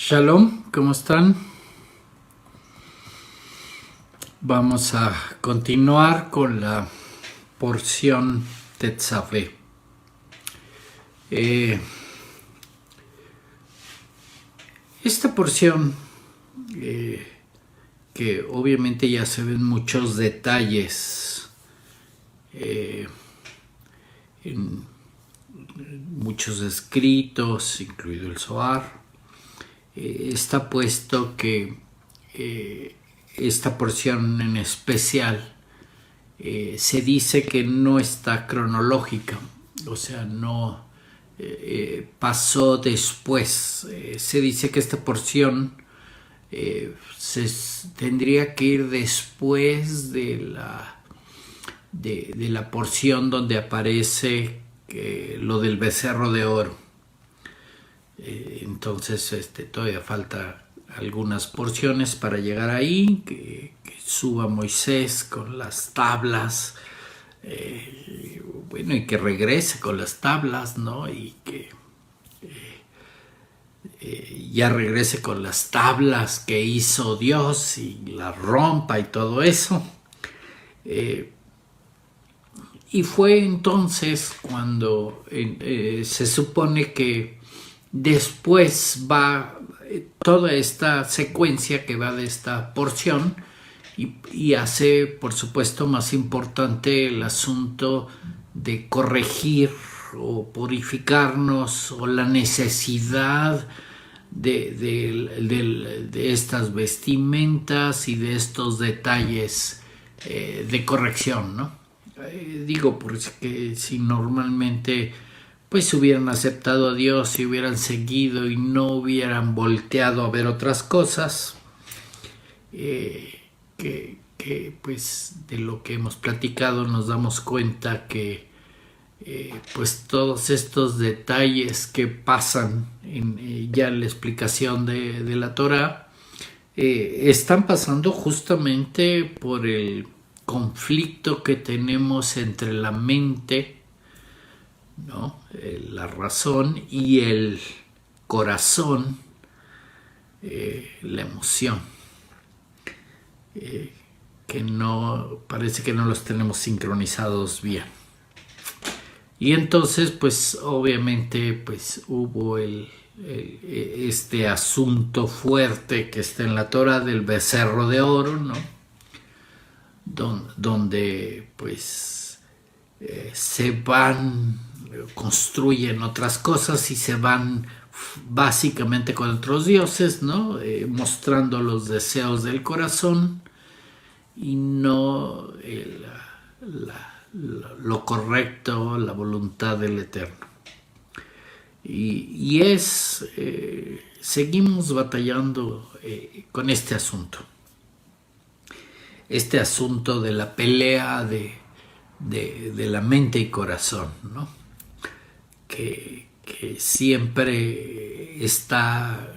Shalom, ¿cómo están? Vamos a continuar con la porción Tetzaveh. Esta porción, que obviamente ya se ven muchos detalles en muchos escritos, incluido el Zohar, está puesto que esta porción en especial se dice que no está cronológica, o sea, no pasó después. Se dice que esta porción tendría que ir después de la porción donde aparece lo del becerro de oro. Entonces todavía falta algunas porciones para llegar ahí, que suba Moisés con las tablas, bueno, y que regrese con las tablas, ¿no? Y que ya regrese con las tablas que hizo Dios y las rompa y todo eso. Y fue entonces cuando se supone que después va toda esta secuencia que va de esta porción y hace, por supuesto, más importante el asunto de corregir o purificarnos, o la necesidad de estas vestimentas y de estos detalles de corrección, ¿no? Digo, porque si normalmente pues hubieran aceptado a Dios y hubieran seguido y no hubieran volteado a ver otras cosas, que pues de lo que hemos platicado nos damos cuenta que pues todos estos detalles que pasan ya en la explicación de la Torah están pasando justamente por el conflicto que tenemos entre la mente, ¿no? La razón, y el corazón, la emoción, que no parece que no los tenemos sincronizados bien. Y entonces pues obviamente pues hubo este asunto fuerte que está en la Torah del becerro de oro, ¿no? Donde pues construyen otras cosas y se van básicamente con otros dioses, ¿no? Mostrando los deseos del corazón y no lo correcto, la voluntad del Eterno. Y seguimos batallando con este asunto de la pelea de la mente y corazón, ¿no? Que siempre está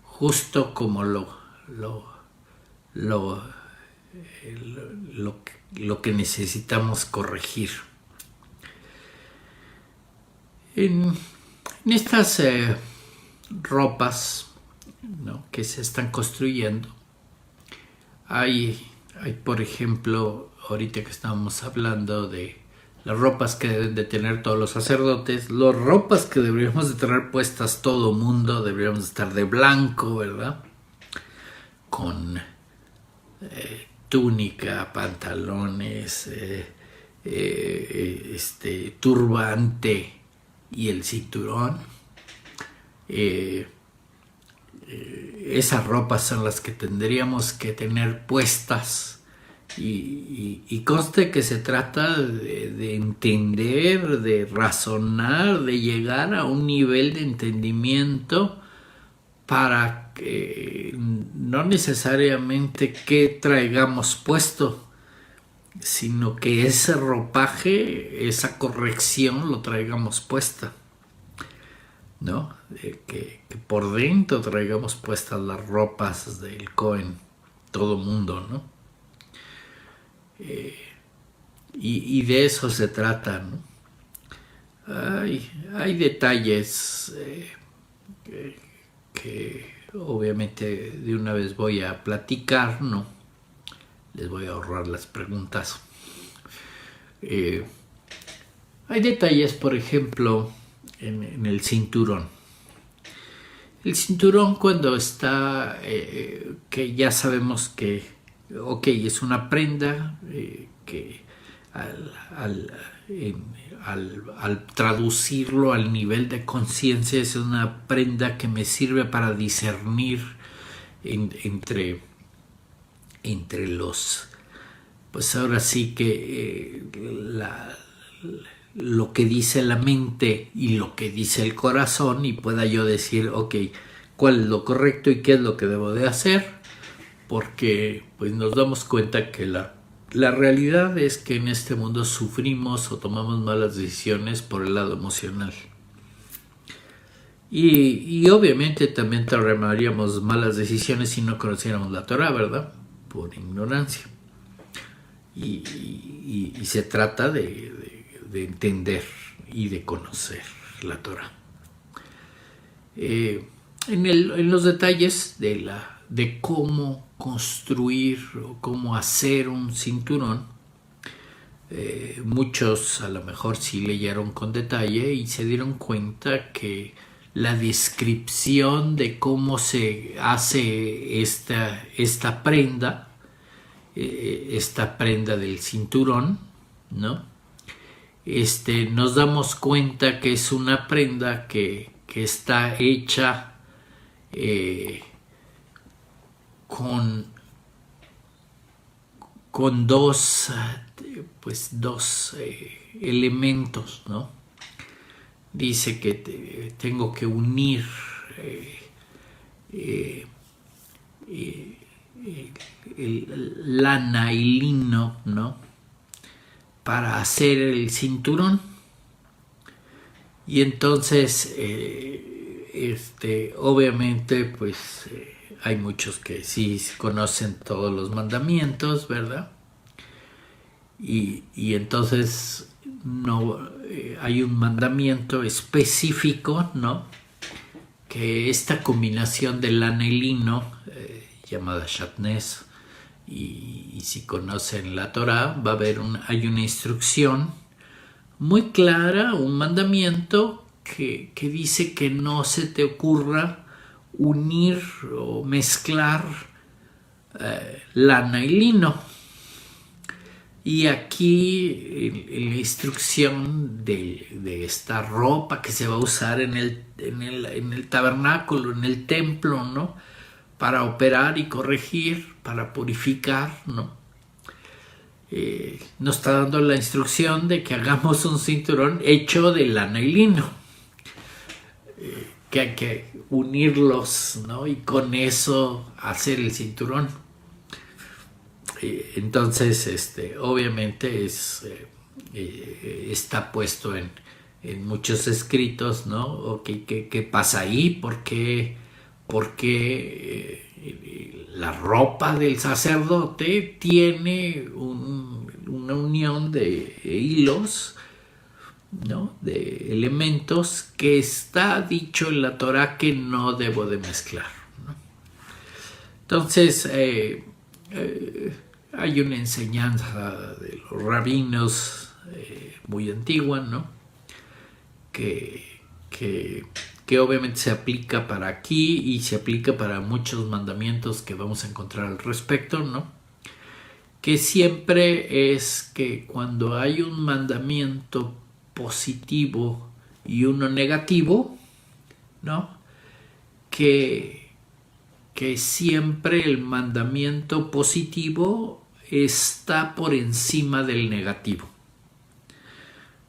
justo como lo que necesitamos corregir. En estas ropas, ¿no?, que se están construyendo, hay por ejemplo, ahorita que estábamos hablando de las ropas que deben de tener todos los sacerdotes, las ropas que deberíamos de tener puestas todo mundo, deberíamos de estar de blanco, ¿verdad? Con túnica, pantalones, turbante y el cinturón. Esas ropas son las que tendríamos que tener puestas, y conste que se trata de entender, de razonar, de llegar a un nivel de entendimiento para que no necesariamente que traigamos puesto, sino que ese ropaje, esa corrección lo traigamos puesta, ¿no? Que por dentro traigamos puestas las ropas del Cohen, todo mundo, ¿no? Y de eso se trata, ¿no? Hay detalles que obviamente de una vez voy a platicar, ¿no? Les voy a ahorrar las preguntas. Hay detalles, por ejemplo, en el cinturón. El cinturón, cuando está, que ya sabemos que, ok, es una prenda que al traducirlo al nivel de conciencia es una prenda que me sirve para discernir entre los, pues ahora sí que lo que dice la mente y lo que dice el corazón, y pueda yo decir, ok, cuál es lo correcto y qué es lo que debo de hacer, porque pues nos damos cuenta que la realidad es que en este mundo sufrimos o tomamos malas decisiones por el lado emocional. Y obviamente también tomaríamos malas decisiones si no conociéramos la Torah, ¿verdad? Por ignorancia. Y se trata de entender y de conocer la Torah. En los detalles de cómo construir o cómo hacer un cinturón, muchos a lo mejor sí leyeron con detalle y se dieron cuenta que la descripción de cómo se hace esta prenda del cinturón, ¿no? Nos damos cuenta que es una prenda que está hecha con dos elementos, ¿no? Dice que tengo que unir lana y lino, ¿no? Para hacer el cinturón. Y entonces obviamente pues hay muchos que sí conocen todos los mandamientos, ¿verdad? Y entonces no hay un mandamiento específico, ¿no? Que esta combinación de lana y lino, llamada shatnez, y si conocen la Torah, hay una instrucción muy clara, un mandamiento que dice que no se te ocurra unir o mezclar lana y lino. Y aquí en la instrucción de esta ropa que se va a usar en el tabernáculo, en el templo, ¿no? Para operar y corregir, para purificar, ¿no? Nos está dando la instrucción de que hagamos un cinturón hecho de lana y lino, que hay que unirlos, ¿no? Y con eso hacer el cinturón. Entonces, obviamente está puesto en muchos escritos, ¿no? Okay, ¿qué pasa ahí? ¿Por qué la ropa del sacerdote tiene una unión de hilos, ¿no? De elementos que está dicho en la Torah que no debo de mezclar, ¿no? Entonces hay una enseñanza de los rabinos muy antigua, ¿no? Que obviamente se aplica para aquí y se aplica para muchos mandamientos que vamos a encontrar al respecto, ¿no? Que siempre es que cuando hay un mandamiento positivo y uno negativo, ¿no? Que siempre el mandamiento positivo está por encima del negativo,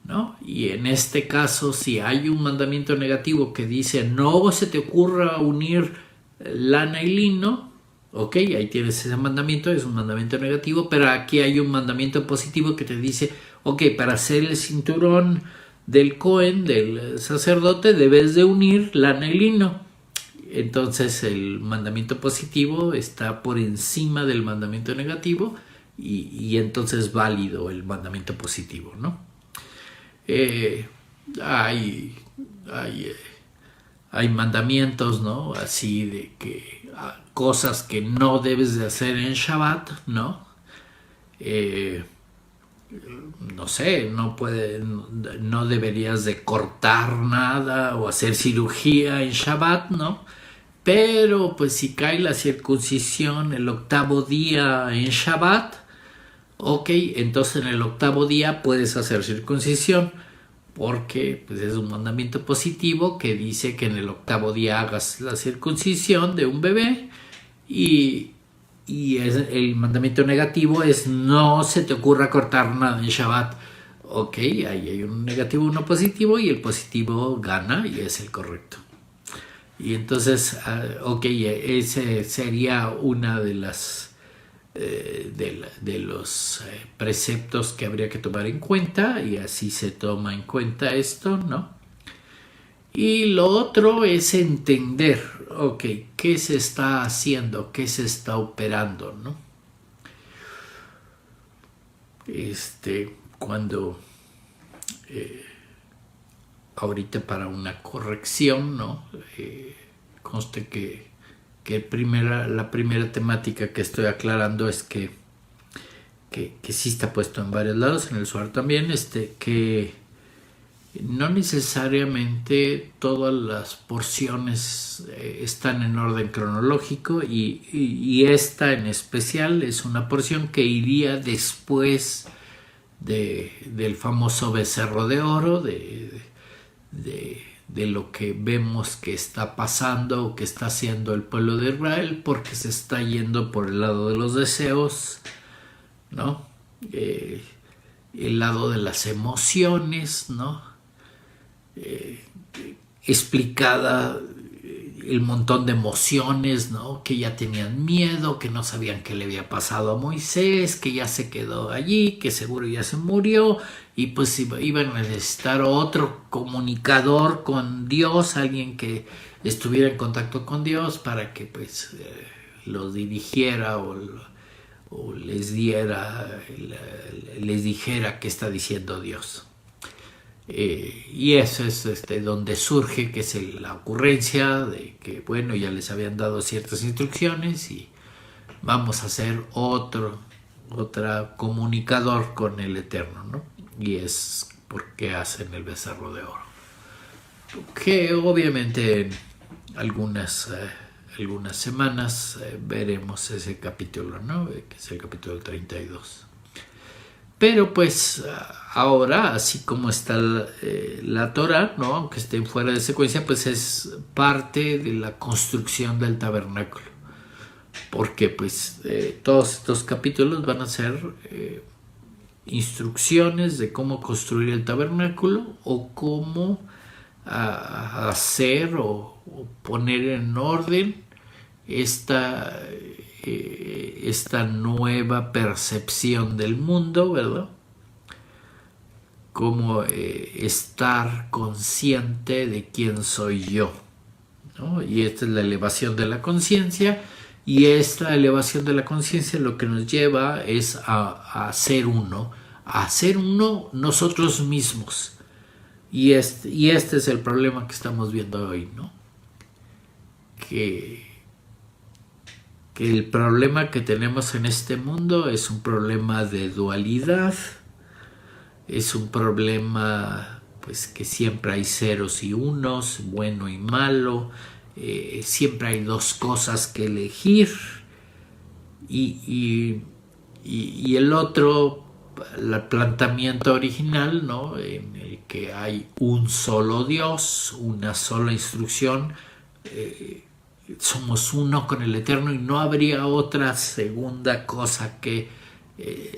¿no? Y en este caso, si hay un mandamiento negativo que dice no se te ocurra unir lana y lino, ok, ahí tienes ese mandamiento, es un mandamiento negativo, pero aquí hay un mandamiento positivo que te dice, ok, para hacer el cinturón del Cohen, del sacerdote, debes de unir lana y lino. Entonces el mandamiento positivo está por encima del mandamiento negativo y entonces válido el mandamiento positivo, ¿no? Hay hay mandamientos, ¿no? Así de que cosas que no debes de hacer en Shabbat, ¿no? No sé, no deberías de cortar nada o hacer cirugía en Shabbat, ¿no? Pero pues si cae la circuncisión el octavo día en Shabbat, ok, entonces en el octavo día puedes hacer circuncisión, porque pues, es un mandamiento positivo que dice que en el octavo día hagas la circuncisión de un bebé y el mandamiento negativo es no se te ocurra cortar nada en Shabbat. Ok, ahí hay un negativo, uno positivo y el positivo gana y es el correcto. Y entonces, ok, ese sería una de las de los preceptos que habría que tomar en cuenta, y así se toma en cuenta esto, ¿no? Y lo otro es entender, ok, qué se está haciendo, qué se está operando, ¿no? Cuando ahorita para una corrección, ¿no? Conste que la primera temática que estoy aclarando es que sí está puesto en varios lados, en el Zohar también, que no necesariamente todas las porciones están en orden cronológico y esta en especial es una porción que iría después del famoso becerro de oro, de lo que vemos que está pasando o que está haciendo el pueblo de Israel, porque se está yendo por el lado de los deseos, ¿no? El lado de las emociones, ¿no? Explicada el montón de emociones, ¿no? Que ya tenían miedo, que no sabían qué le había pasado a Moisés, que ya se quedó allí, que seguro ya se murió, y pues iban a necesitar otro comunicador con Dios, alguien que estuviera en contacto con Dios para que pues los dirigiera o les dijera qué está diciendo Dios. Y eso es donde surge, que es la ocurrencia de que, bueno, ya les habían dado ciertas instrucciones y vamos a hacer otro comunicador con el Eterno, ¿no? Y es porque hacen el becerro de oro, que obviamente en algunas semanas veremos ese capítulo, ¿no? Que es el capítulo 32. Pero pues ahora, así como está la Torah, ¿no? Aunque estén fuera de secuencia, pues es parte de la construcción del tabernáculo. Porque pues todos estos capítulos van a ser instrucciones de cómo construir el tabernáculo o cómo hacer o poner en orden esta nueva percepción del mundo, ¿verdad? Como estar consciente de quién soy yo, ¿no? Y esta es la elevación de la conciencia, y esta elevación de la conciencia lo que nos lleva es a ser uno nosotros mismos. Y este es el problema que estamos viendo hoy, ¿no? Que el problema que tenemos en este mundo es un problema de dualidad, es un problema pues que siempre hay ceros y unos, bueno y malo, siempre hay dos cosas que elegir, y el otro, el planteamiento original, ¿no? En el que hay un solo Dios, una sola instrucción, somos uno con el Eterno y no habría otra segunda cosa que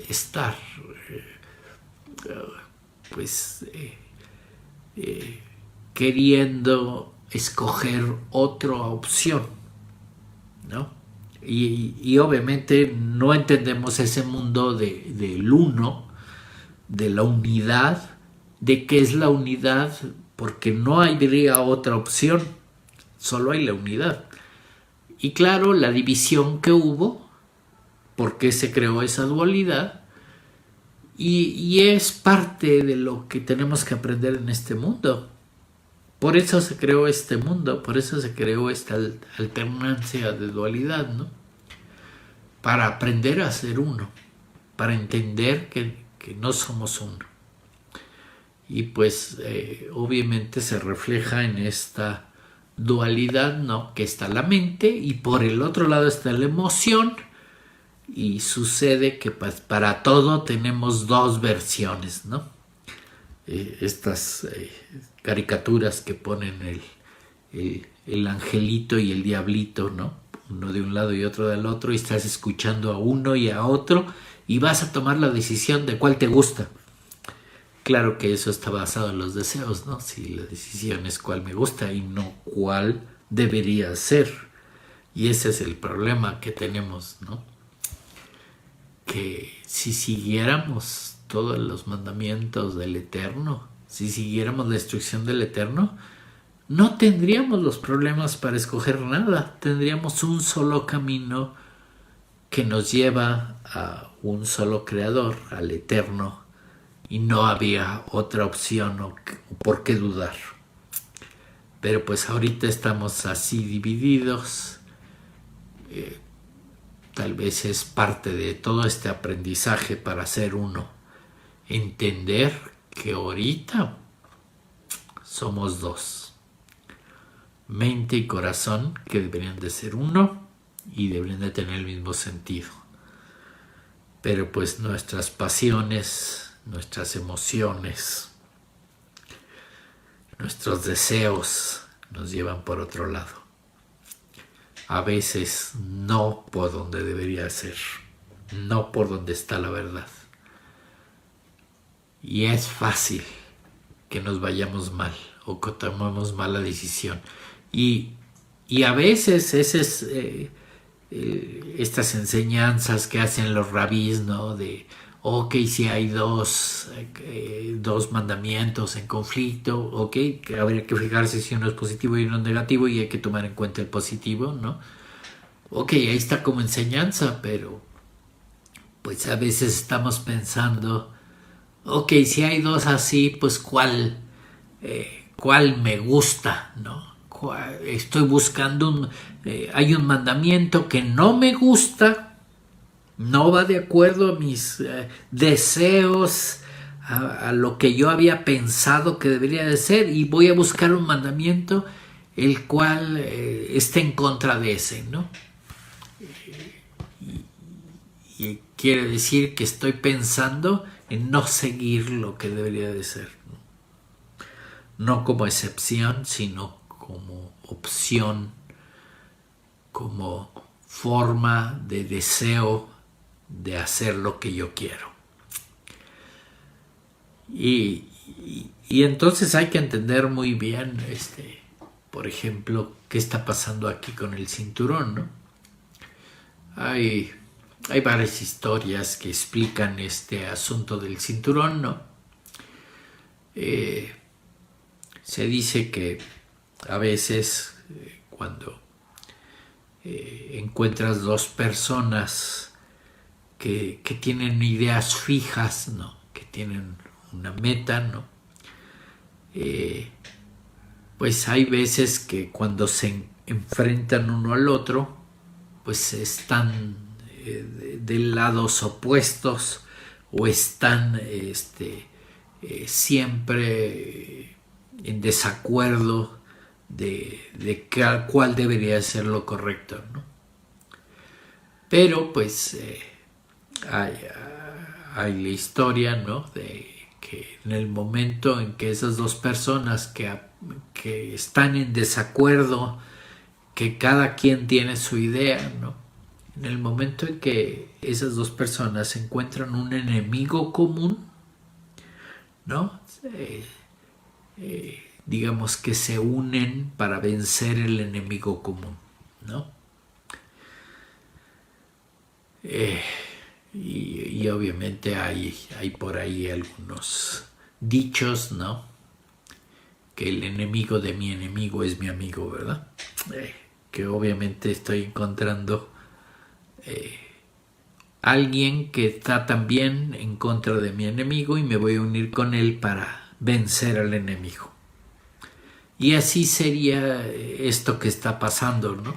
estar queriendo escoger otra opción, ¿no? Y obviamente no entendemos ese mundo del uno, de la unidad, de qué es la unidad, porque no habría otra opción, solo hay la unidad. Y claro, la división que hubo, por qué se creó esa dualidad, y es parte de lo que tenemos que aprender en este mundo. Por eso se creó este mundo, por eso se creó esta alternancia de dualidad, ¿no? Para aprender a ser uno, para entender que no somos uno. Y pues obviamente se refleja en esta dualidad, ¿no? Que está la mente y por el otro lado está la emoción, y sucede que pues, para todo tenemos dos versiones, ¿no? Estas caricaturas que ponen el angelito y el diablito, ¿no? Uno de un lado y otro del otro, y estás escuchando a uno y a otro y vas a tomar la decisión de cuál te gusta. Claro que eso está basado en los deseos, ¿no? Si la decisión es cuál me gusta y no cuál debería ser. Y ese es el problema que tenemos, ¿no? Que si siguiéramos todos los mandamientos del Eterno, si siguiéramos la instrucción del Eterno, no tendríamos los problemas para escoger nada. Tendríamos un solo camino que nos lleva a un solo creador, al Eterno, y no había otra opción o por qué dudar. Pero pues ahorita estamos así divididos. Tal vez es parte de todo este aprendizaje para ser uno. Entender que ahorita somos dos. Mente y corazón que deberían de ser uno y deberían de tener el mismo sentido. Pero pues nuestras pasiones, nuestras emociones, nuestros deseos nos llevan por otro lado. A veces no por donde debería ser, no por donde está la verdad. Y es fácil que nos vayamos mal o que tomemos mala decisión. Y a veces estas enseñanzas que hacen los rabís, ¿no? De, ok, si hay dos mandamientos en conflicto, ok, que habría que fijarse si uno es positivo y uno es negativo y hay que tomar en cuenta el positivo, ¿no? Ok, ahí está como enseñanza, pero pues a veces estamos pensando, ok, si hay dos así, pues ¿cuál me gusta, ¿no? Estoy buscando hay un mandamiento que no me gusta, no va de acuerdo a mis deseos, a lo que yo había pensado que debería de ser, y voy a buscar un mandamiento el cual esté en contra de ese, ¿no? Y quiere decir que estoy pensando en no seguir lo que debería de ser, no como excepción, sino como opción, como forma de deseo de hacer lo que yo quiero. Y entonces hay que entender muy bien, por ejemplo, qué está pasando aquí con el cinturón, ¿no? Hay varias historias que explican este asunto del cinturón, ¿no? Se dice que a veces cuando encuentras dos personas que tienen ideas fijas, ¿no? Que tienen una meta, ¿no? Pues hay veces que cuando se enfrentan uno al otro, pues están de lados opuestos o están siempre en desacuerdo de cuál debería ser lo correcto, ¿no? Pero pues hay la historia, ¿no? De que en el momento en que esas dos personas que están en desacuerdo, que cada quien tiene su idea, ¿no? En el momento en que esas dos personas encuentran un enemigo común, ¿no? Digamos que se unen para vencer el enemigo común, ¿no? Y obviamente hay por ahí algunos dichos, ¿no? Que el enemigo de mi enemigo es mi amigo, ¿verdad? Que obviamente estoy encontrando alguien que está también en contra de mi enemigo y me voy a unir con él para vencer al enemigo. Y así sería esto que está pasando, ¿no?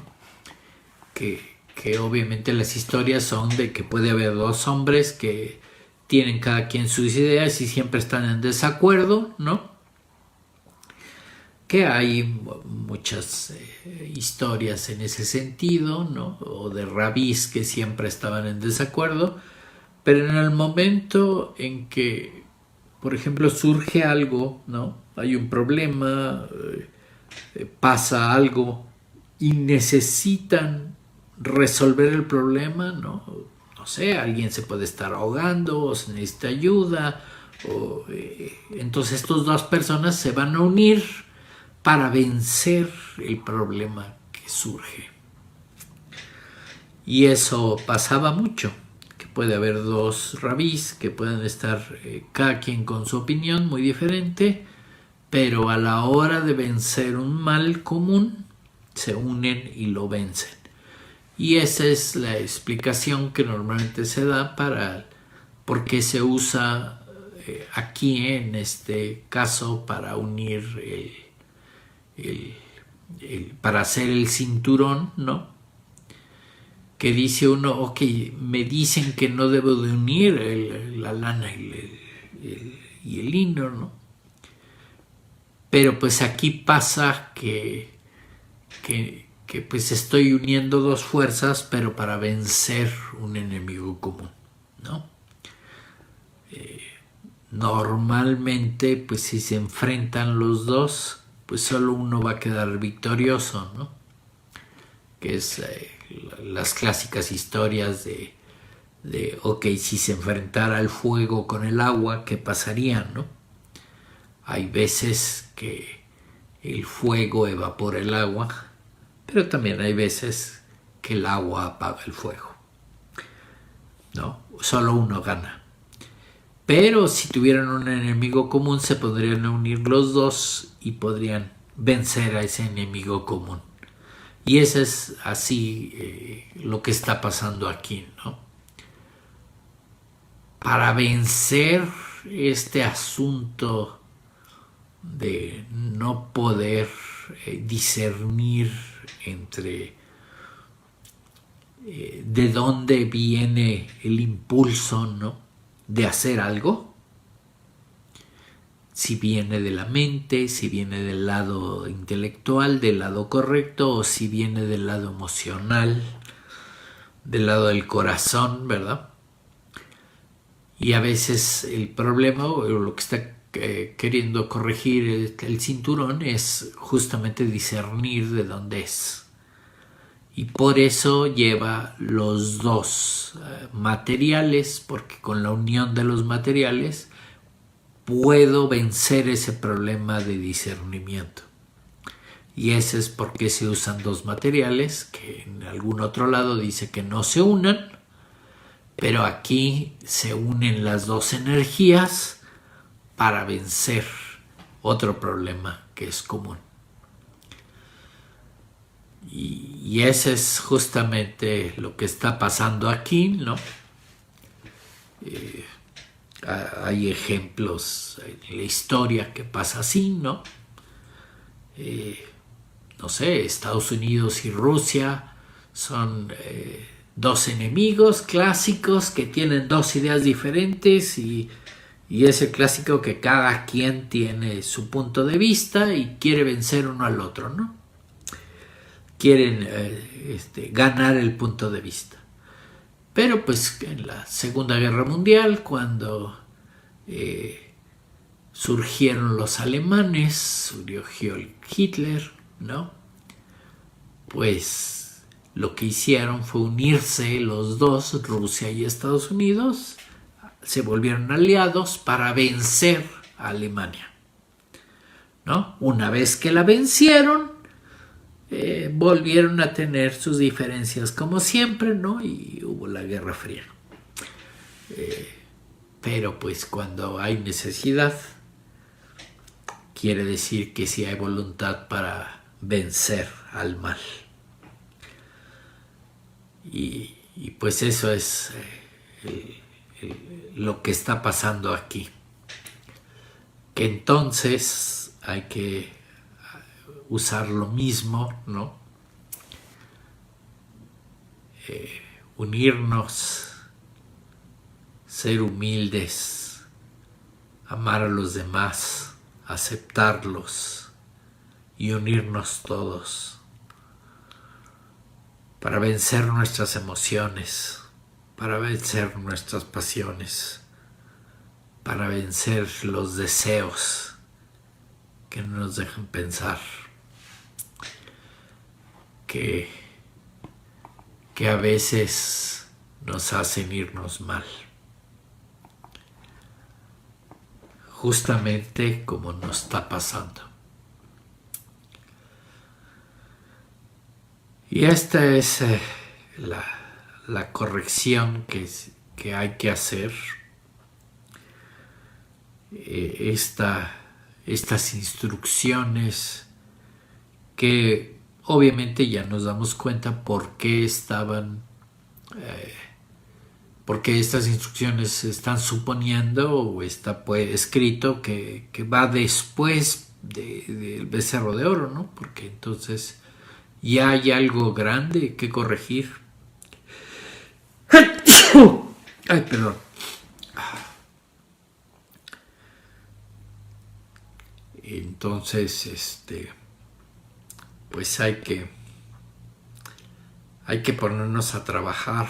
Que obviamente las historias son de que puede haber dos hombres que tienen cada quien sus ideas y siempre están en desacuerdo, ¿no? Que hay muchas historias en ese sentido, ¿no? O de rabís que siempre estaban en desacuerdo, pero en el momento en que, por ejemplo, surge algo, ¿no? Hay un problema, pasa algo y necesitan resolver el problema, ¿no? No sé, alguien se puede estar ahogando o se necesita ayuda, entonces estas dos personas se van a unir para vencer el problema que surge. Y eso pasaba mucho, que puede haber dos rabís que pueden estar cada quien con su opinión muy diferente, pero a la hora de vencer un mal común, se unen y lo vencen. Y esa es la explicación que normalmente se da para por qué se usa aquí en este caso para unir para hacer el cinturón, ¿no? Que dice uno, ok, me dicen que no debo de unir la lana y el lino, ¿no? Pero pues aquí pasa que pues estoy uniendo dos fuerzas, pero para vencer un enemigo común, ¿no? Normalmente, pues si se enfrentan los dos, pues solo uno va a quedar victorioso, ¿no? Que es las clásicas historias de, ok, si se enfrentara el fuego con el agua, ¿qué pasaría, no? Hay veces que el fuego evapora el agua, pero también hay veces que el agua apaga el fuego, ¿no? Solo uno gana. Pero si tuvieran un enemigo común, se podrían unir los dos y podrían vencer a ese enemigo común. Y eso es así lo que está pasando aquí, ¿no? Para vencer este asunto de no poder discernir entre de dónde viene el impulso, ¿no? De hacer algo, si viene de la mente, si viene del lado intelectual, del lado correcto, o si viene del lado emocional, del lado del corazón, ¿verdad? Y a veces el problema o lo que está queriendo corregir el cinturón es justamente discernir de dónde es. Y por eso lleva los dos materiales, porque con la unión de los materiales puedo vencer ese problema de discernimiento. Y ese es por qué se usan dos materiales, que en algún otro lado dice que no se unan, pero aquí se unen las dos energías para vencer otro problema que es común. Y ese es justamente lo que está pasando aquí, ¿no? Hay ejemplos en la historia que pasa así, ¿no? No sé, Estados Unidos y Rusia son dos enemigos clásicos que tienen dos ideas diferentes y es el clásico que cada quien tiene su punto de vista y quiere vencer uno al otro, ¿no? Quieren ganar el punto de vista. Pero pues en la Segunda Guerra Mundial, cuando surgieron los alemanes, surgió Hitler, ¿no? Pues lo que hicieron fue unirse los dos, Rusia y Estados Unidos, se volvieron aliados para vencer a Alemania, ¿no? Una vez que la vencieron, volvieron a tener sus diferencias como siempre, ¿no? Y hubo la Guerra Fría. Pero pues cuando hay necesidad, quiere decir que sí hay voluntad para vencer al mal. Y pues eso es lo que está pasando aquí. Que entonces hay que usar lo mismo, ¿no? Unirnos, ser humildes, amar a los demás, aceptarlos y unirnos todos para vencer nuestras emociones, para vencer nuestras pasiones, para vencer los deseos que no nos dejan pensar, que a veces nos hacen irnos mal. Justamente como nos está pasando. Y esta es la corrección que hay que hacer. Estas instrucciones que obviamente ya nos damos cuenta por qué porque estas instrucciones están suponiendo o está pues escrito que va después del becerro de oro, ¿no? Porque entonces ya hay algo grande que corregir. Ay, perdón. Entonces, pues hay que ponernos a trabajar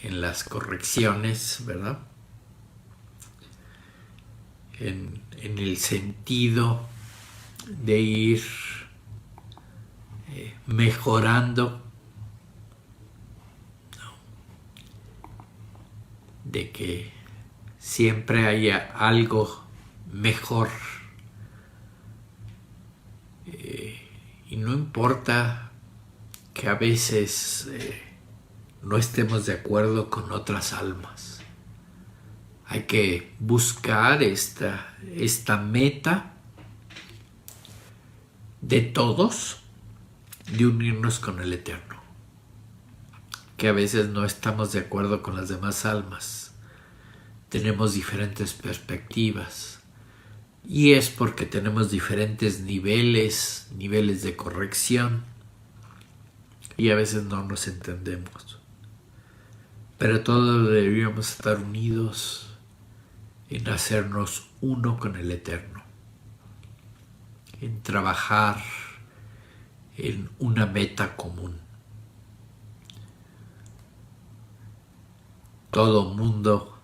en las correcciones, ¿verdad? En el sentido de ir mejorando, ¿no? De que siempre haya algo mejor. Y no importa que a veces no estemos de acuerdo con otras almas. Hay que buscar esta meta de todos, de unirnos con el Eterno. Que a veces no estamos de acuerdo con las demás almas. Tenemos diferentes perspectivas. Y es porque tenemos diferentes niveles de corrección. Y a veces no nos entendemos. Pero todos deberíamos estar unidos en hacernos uno con el Eterno. En trabajar en una meta común. Todo mundo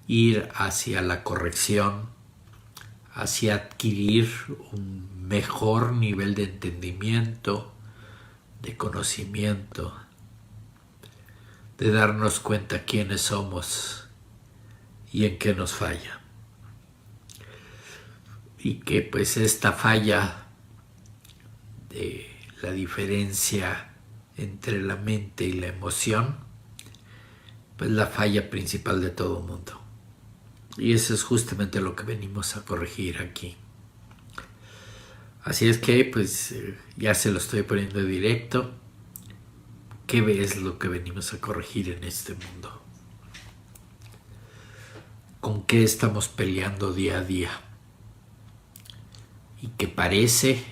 ir hacia la corrección, hacia adquirir un mejor nivel de entendimiento, de conocimiento, de darnos cuenta quiénes somos y en qué nos falla. Y que pues esta falla de la diferencia entre la mente y la emoción, pues la falla principal de todo mundo. Y eso es justamente lo que venimos a corregir aquí. Así es que pues ya se lo estoy poniendo directo. ¿Qué es lo que venimos a corregir en este mundo? ¿Con qué estamos peleando día a día? Y que parece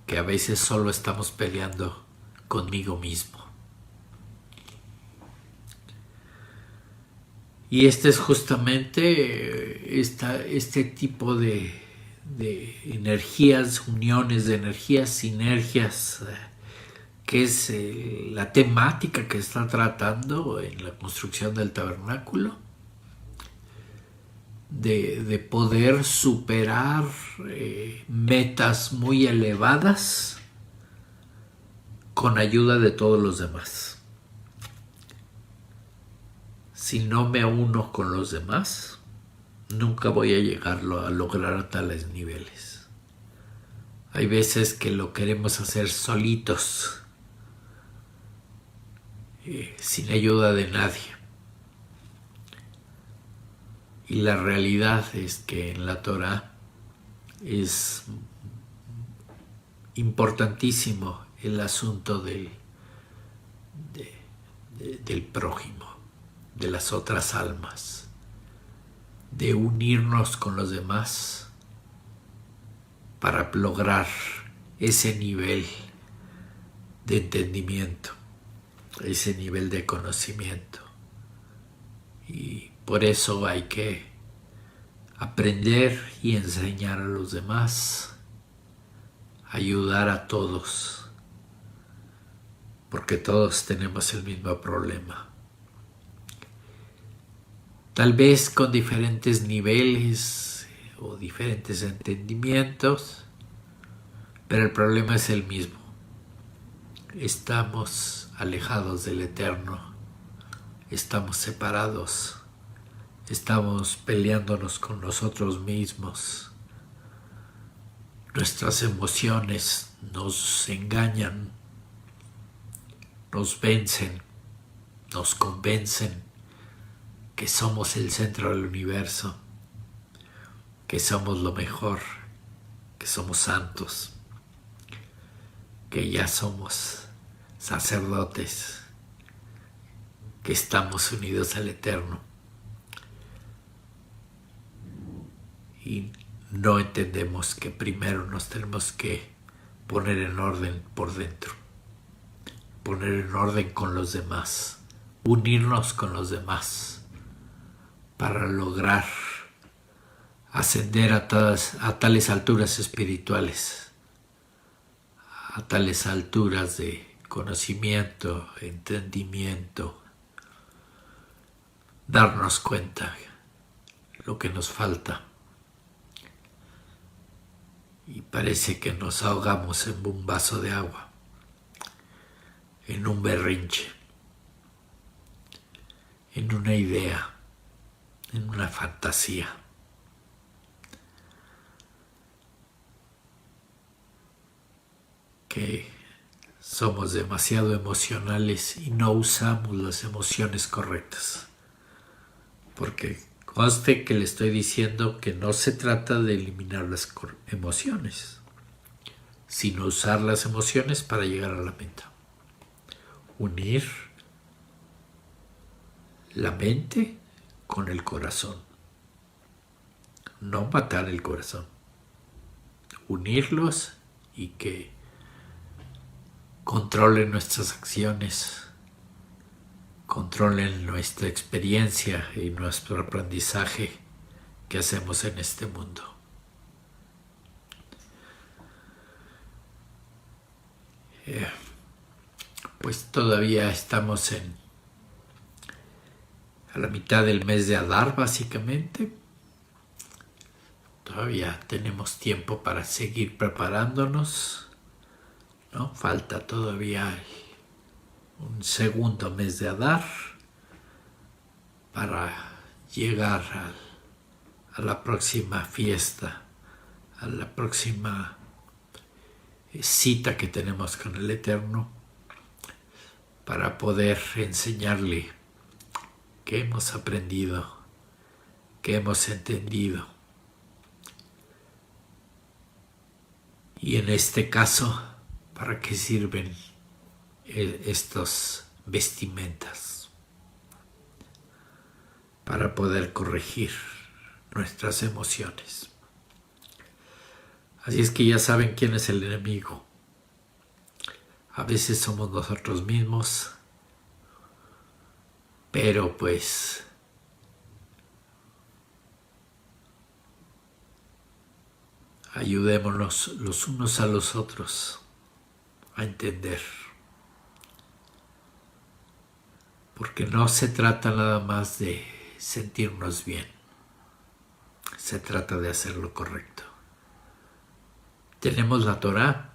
que a veces solo estamos peleando conmigo mismo. Y este es justamente este tipo de energías, uniones de energías, sinergias, que es la temática que está tratando en la construcción del tabernáculo, de poder superar metas muy elevadas con ayuda de todos los demás. Si no me uno con los demás, nunca voy a llegar a lograr a tales niveles. Hay veces que lo queremos hacer solitos, sin ayuda de nadie. Y la realidad es que en la Torah es importantísimo el asunto del prójimo, de las otras almas, de unirnos con los demás para lograr ese nivel de entendimiento, ese nivel de conocimiento. Y por eso hay que aprender y enseñar a los demás, ayudar a todos, porque todos tenemos el mismo problema. Tal vez con diferentes niveles o diferentes entendimientos, pero el problema es el mismo. Estamos alejados del Eterno, estamos separados, estamos peleándonos con nosotros mismos. Nuestras emociones nos engañan, nos vencen, nos convencen que somos el centro del universo, que somos lo mejor, que somos santos, que ya somos sacerdotes, que estamos unidos al Eterno. Y no entendemos que primero nos tenemos que poner en orden por dentro, poner en orden con los demás, unirnos con los demás para lograr ascender a tales alturas espirituales, a tales alturas de conocimiento, entendimiento, darnos cuenta lo que nos falta. Y parece que nos ahogamos en un vaso de agua, en un berrinche, en una idea, en una fantasía. Que somos demasiado emocionales y no usamos las emociones correctas. Porque conste que le estoy diciendo que no se trata de eliminar las emociones, sino usar las emociones para llegar a la meta. Unir la mente con el corazón. No matar el corazón. Unirlos y que controlen nuestras acciones, controlen nuestra experiencia y nuestro aprendizaje que hacemos en este mundo. Pues todavía estamos a la mitad del mes de Adar, básicamente. Todavía tenemos tiempo para seguir preparándonos, ¿no? Falta todavía un segundo mes de Adar para llegar a la próxima fiesta, a la próxima cita que tenemos con el Eterno, para poder enseñarle qué hemos aprendido, qué hemos entendido. Y en este caso, ¿para qué sirven estos vestimentas? Para poder corregir nuestras emociones. Así es que ya saben quién es el enemigo. A veces somos nosotros mismos, pero pues ayudémonos los unos a los otros a entender. Porque no se trata nada más de sentirnos bien. Se trata de hacer lo correcto. Tenemos la Torá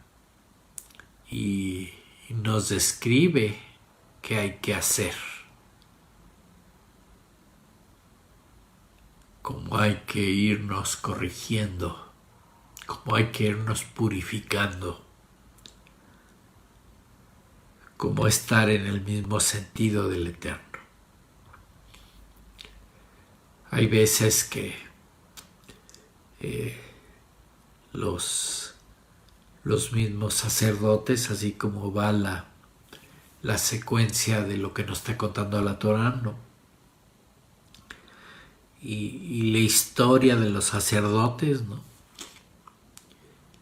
y nos describe qué hay que hacer. Cómo hay que irnos corrigiendo. Cómo hay que irnos purificando. Cómo estar en el mismo sentido del Eterno. Hay veces que los mismos sacerdotes, así como va la secuencia de lo que nos está contando la Torá, ¿no? Y la historia de los sacerdotes, ¿no?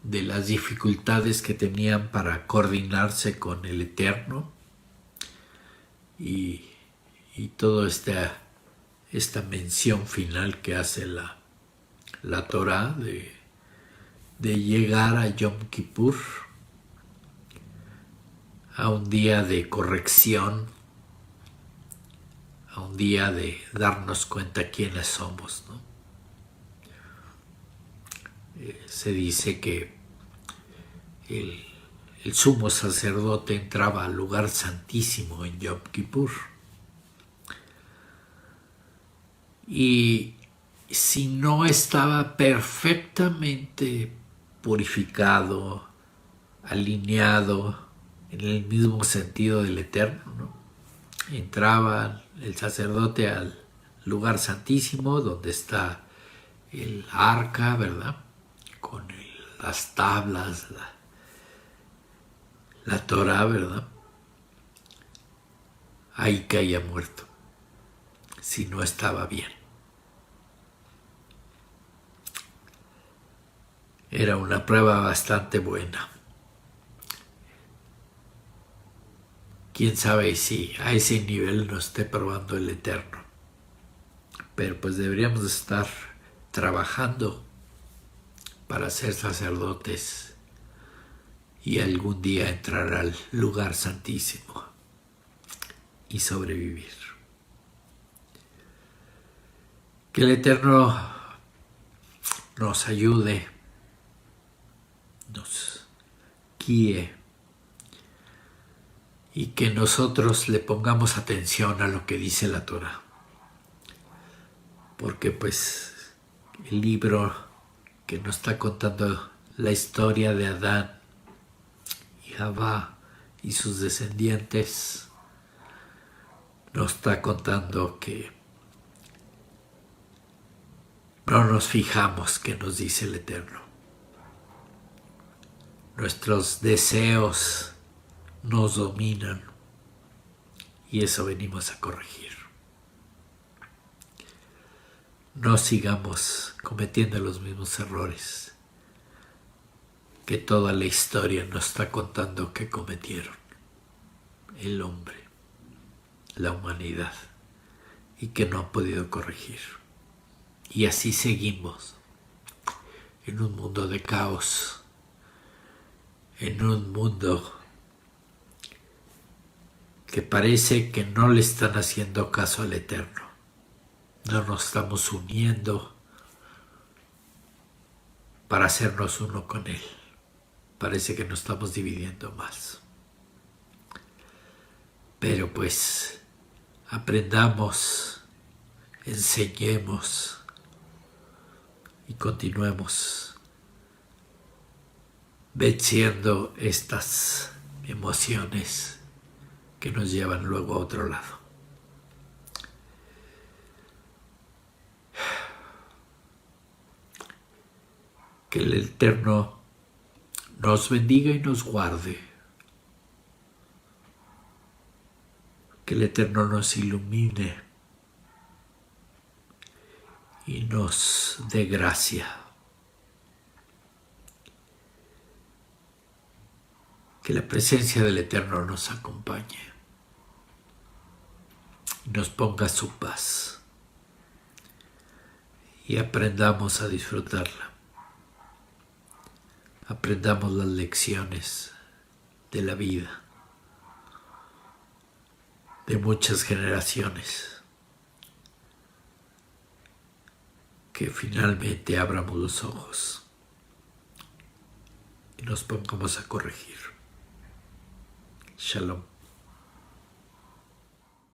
de las dificultades que tenían para coordinarse con el Eterno y toda esta mención final que hace la Torá de llegar a Yom Kippur, a un día de corrección, a un día de darnos cuenta quiénes somos, ¿no? Se dice que el sumo sacerdote entraba al lugar santísimo en Yom Kippur. Y si no estaba perfectamente purificado, alineado en el mismo sentido del Eterno, ¿no? Entraba el sacerdote al lugar santísimo donde está el arca, ¿verdad? Con las tablas, la Torá, ¿verdad? Ahí caía muerto, si no estaba bien. Era una prueba bastante buena. Quién sabe si a ese nivel no esté probando el Eterno. Pero pues deberíamos estar trabajando para ser sacerdotes y algún día entrar al lugar santísimo y sobrevivir. Que el Eterno nos ayude, nos guíe y que nosotros le pongamos atención a lo que dice la Torá. Porque pues el libro que nos está contando la historia de Adán y Javá y sus descendientes nos está contando que no nos fijamos qué nos dice el Eterno. Nuestros deseos nos dominan y eso venimos a corregir. No sigamos cometiendo los mismos errores que toda la historia nos está contando que cometieron el hombre, la humanidad, y que no han podido corregir. Y así seguimos en un mundo de caos, en un mundo que parece que no le están haciendo caso al Eterno. No nos estamos uniendo para hacernos uno con Él. Parece que nos estamos dividiendo más. Pero pues aprendamos, enseñemos y continuemos venciendo estas emociones que nos llevan luego a otro lado. Que el Eterno nos bendiga y nos guarde. Que el Eterno nos ilumine y nos dé gracia. Que la presencia del Eterno nos acompañe y nos ponga su paz y aprendamos a disfrutarla. Aprendamos las lecciones de la vida, de muchas generaciones, que finalmente abramos los ojos y nos pongamos a corregir. Shalom.